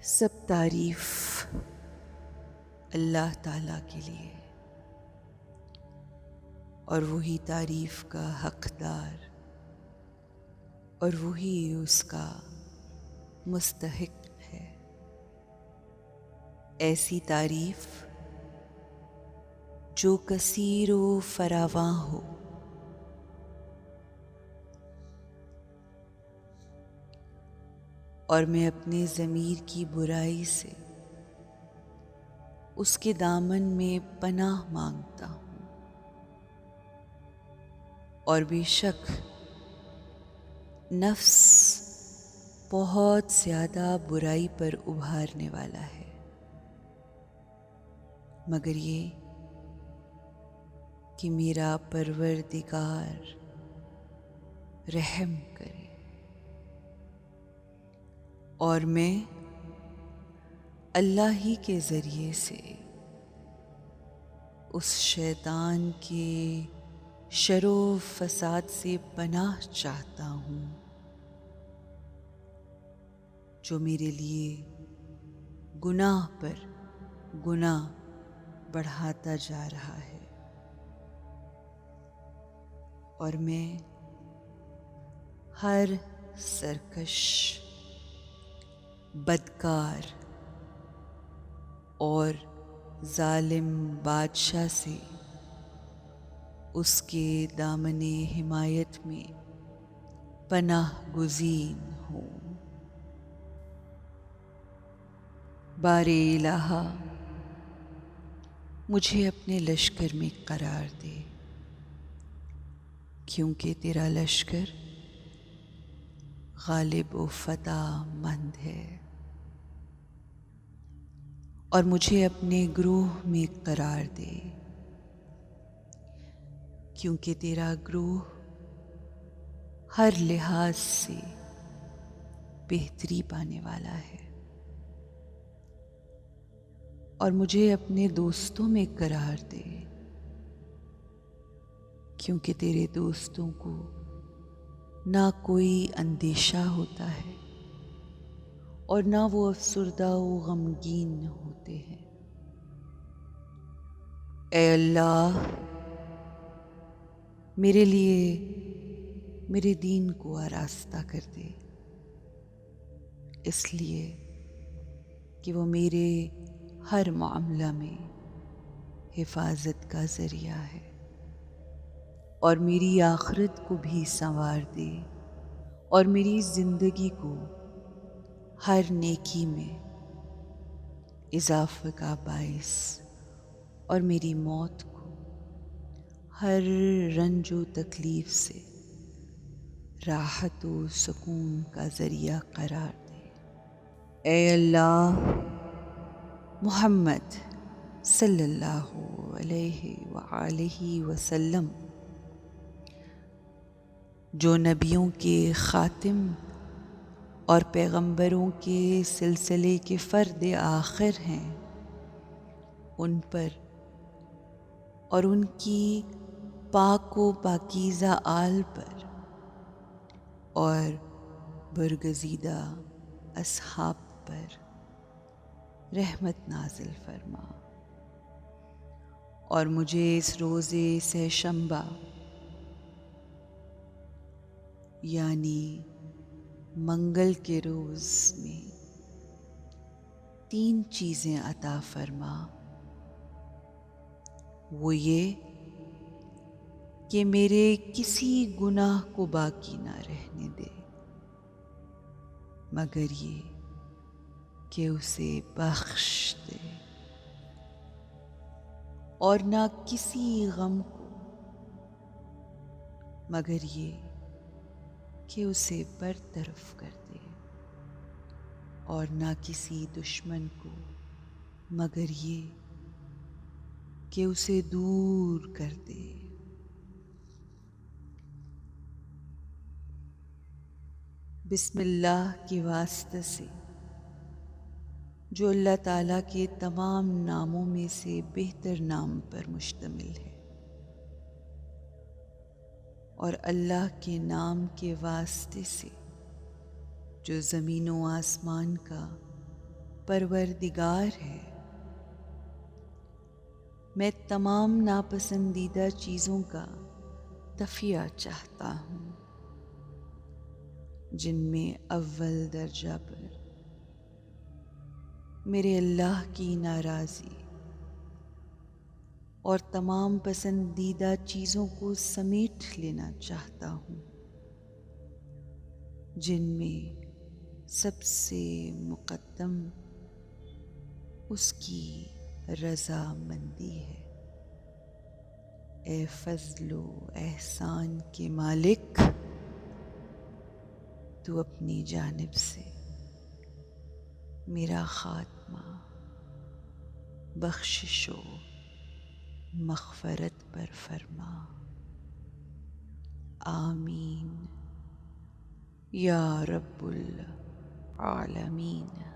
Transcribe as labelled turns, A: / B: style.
A: سب تعریف اللہ تعالیٰ کے لیے، اور وہی تعریف کا حقدار اور وہی اس کا مستحق ہے۔ ایسی تعریف جو کثیر و فراواں ہو، اور میں اپنے ضمیر کی برائی سے اس کے دامن میں پناہ مانگتا ہوں، اور بے شک نفس بہت زیادہ برائی پر ابھارنے والا ہے، مگر یہ کہ میرا پروردگار رحم کرے اور میں اللہ ہی کے ذریعے سے اس شیطان کے شر و فساد سے پناہ چاہتا ہوں جو میرے لیے گناہ پر گناہ بڑھاتا جا رہا ہے، اور میں ہر سرکش، بدکار اور ظالم بادشاہ سے اس کے دامن حمایت میں پناہ گزین ہوں۔ بار الہ مجھے اپنے لشکر میں قرار دے، کیونکہ تیرا لشکر غالب و فتح مند ہے، اور مجھے اپنے گروہ میں قرار دے، کیونکہ تیرا گروہ ہر لحاظ سے بہتری پانے والا ہے، اور مجھے اپنے دوستوں میں قرار دے، کیونکہ تیرے دوستوں کو نہ کوئی اندیشہ ہوتا ہے اور نہ وہ افسردہ و غمگین ہوتے ہیں۔ اے اللہ، میرے لیے میرے دین کو آراستہ کر دے، اس لیے کہ وہ میرے ہر معاملہ میں حفاظت کا ذریعہ ہے، اور میری آخرت کو بھی سنوار دے، اور میری زندگی کو ہر نیکی میں اضافہ کا باعث، اور میری موت کو ہر رنج و تکلیف سے راحت و سکون کا ذریعہ قرار دے۔ اے اللہ، محمد صلی اللہ علیہ وآلہ وسلم جو نبیوں کے خاتم اور پیغمبروں کے سلسلے کے فرد آخر ہیں، ان پر اور ان کی پاک و پاکیزہ آل پر اور برگزیدہ اصحاب پر رحمت نازل فرما، اور مجھے اس روز سہ شنبہ یعنی منگل کے روز میں 3 چیزیں عطا فرما۔ وہ یہ کہ میرے کسی گناہ کو باقی نہ رہنے دے، مگر یہ کہ اسے بخش دے، اور نہ کسی غم کو مگر یہ کہ اسے برطرف کر دے، اور نہ کسی دشمن کو مگر یہ کہ اسے دور کر دے۔ بسم اللہ کے واسطے سے جو اللہ تعالیٰ کے تمام ناموں میں سے بہتر نام پر مشتمل ہے، اور اللہ کے نام کے واسطے سے جو زمین و آسمان کا پروردگار ہے۔ میں تمام ناپسندیدہ چیزوں کا تفیہ چاہتا ہوں جن میں اول درجہ پر میرے اللہ کی ناراضی اور تمام پسندیدہ چیزوں کو سمیٹ لینا چاہتا ہوں جن میں سب سے مقدم اس کی رضا مندی ہے۔ اے فضل و احسان کے مالک، تو اپنی جانب سے میرا خاتمہ بخشش و مغفرت پر فرما۔ آمین یا رب العالمین۔